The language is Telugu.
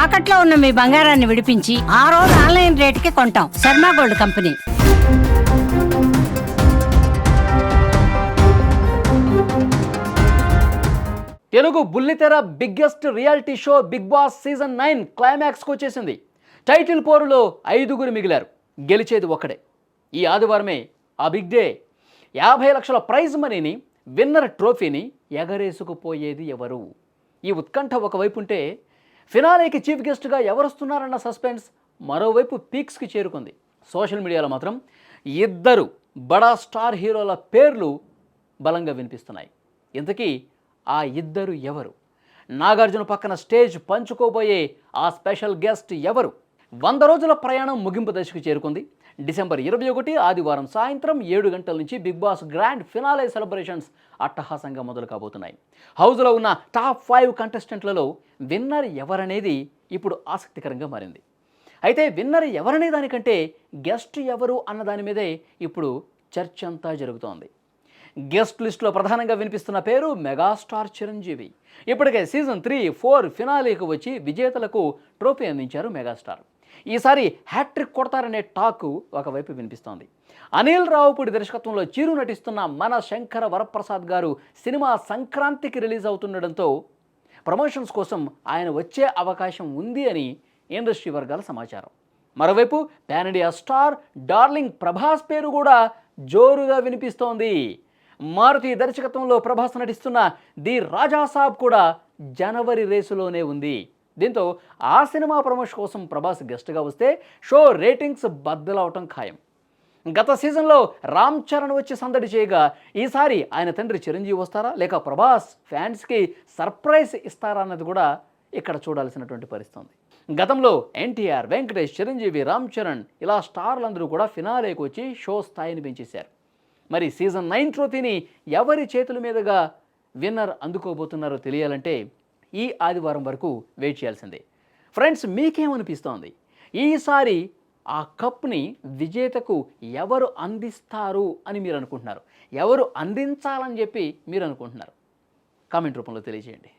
తాకట్లో ఉన్న మీ బంగారాన్ని విడిపించి ఆ రోజు ఆన్లైన్ రేటుకి కొంటాం. Sharma gold company. తెలుగు బుల్లితెర biggest reality show big boss season 9 క్లైమాక్స్కి వచ్చేసింది. టైటిల్ పోరులో 5గురు మిగిలారు. గెలిచేది ఒక్కడే. ఈ ఆదివారమే ఆ బిగ్ డే. 50 లక్షల ప్రైజ్ మనీని, విన్నర్ ట్రోఫీని ఎగరేసుకుపోయేది ఎవరు? ఈ ఉత్కంఠ ఒకవైపు ఉంటే ఫినాలేకి చీఫ్ గెస్ట్గా ఎవరొస్తున్నారన్న సస్పెన్స్ మరోవైపు పీక్స్కి చేరుకుంది. సోషల్ మీడియాలో మాత్రం ఇద్దరు బడా స్టార్ హీరోల పేర్లు బలంగా వినిపిస్తున్నాయి. ఇంతకీ ఆ ఇద్దరు ఎవరు? నాగార్జున పక్కన స్టేజ్ పంచుకోబోయే ఆ స్పెషల్ గెస్ట్ ఎవరు? 100 రోజుల ప్రయాణం ముగింపు దశకు చేరుకుంది. డిసెంబర్ 21 ఆదివారం సాయంత్రం 7 గంటల నుంచి Bigg Boss grand finale celebrations అట్టహాసంగా మొదలు కాబోతున్నాయి. హౌస్లో ఉన్న టాప్ 5 కంటెస్టెంట్లలో విన్నర్ ఎవరనేది ఇప్పుడు ఆసక్తికరంగా మారింది. అయితే విన్నర్ ఎవరనే దానికంటే గెస్ట్ ఎవరు అన్న దాని మీదే ఇప్పుడు చర్చ అంతా జరుగుతోంది. గెస్ట్ లిస్టులో ప్రధానంగా వినిపిస్తున్న పేరు మెగాస్టార్ చిరంజీవి. ఇప్పటికే సీజన్ 3, 4 ఫినాలేకు వచ్చి విజేతలకు ట్రోఫీ అందించారు మెగాస్టార్. ఈసారి హ్యాట్రిక్ కొడతారనే టాక్ ఒకవైపు వినిపిస్తోంది. అనిల్ రావుపూడి దర్శకత్వంలో చిరు నటిస్తున్న మన శంకర వరప్రసాద్ గారు సినిమా సంక్రాంతికి రిలీజ్ అవుతుండడంతో ప్రమోషన్స్ కోసం ఆయన వచ్చే అవకాశం ఉంది అని ఇండస్ట్రీ వర్గాల సమాచారం. మరోవైపు pan India star darling Prabhas పేరు కూడా జోరుగా వినిపిస్తోంది. మారుతి దర్శకత్వంలో ప్రభాస్ నటిస్తున్న ది రాజాసాబ్ కూడా జనవరి రేసులోనే ఉంది. దీంతో ఆ సినిమా ప్రమోషన్ కోసం ప్రభాస్ గెస్ట్గా వస్తే షో రేటింగ్స్ బద్దలవటం ఖాయం. గత సీజన్లో రామ్ చరణ్ వచ్చి సందడి చేయగా ఈసారి ఆయన తండ్రి చిరంజీవి వస్తారా, లేక ప్రభాస్ ఫ్యాన్స్కి సర్ప్రైజ్ ఇస్తారా అన్నది కూడా ఇక్కడ చూడాల్సినటువంటి పరిస్థితి ఉంది. గతంలో ఎన్టీఆర్, వెంకటేష్, చిరంజీవి, రామ్ చరణ్ ఇలా స్టార్లందరూ కూడా ఫినాలేకి వచ్చి షో స్థాయిని పెంచేశారు. మరి సీజన్ 9 ట్రోఫీని ఎవరి చేతుల మీదుగా విన్నర్ అందుకోబోతున్నారో తెలియాలంటే ఈ ఆదివారం వరకు వెయిట్ చేయాల్సిందే. ఫ్రెండ్స్, మీకేమనిపిస్తోంది? ఈసారి ఆ కప్ని విజేతకు ఎవరు అందిస్తారు అని మీరు అనుకుంటున్నారు? ఎవరు అందించాలని చెప్పి మీరు అనుకుంటున్నారు? కామెంట్ రూపంలో తెలియజేయండి.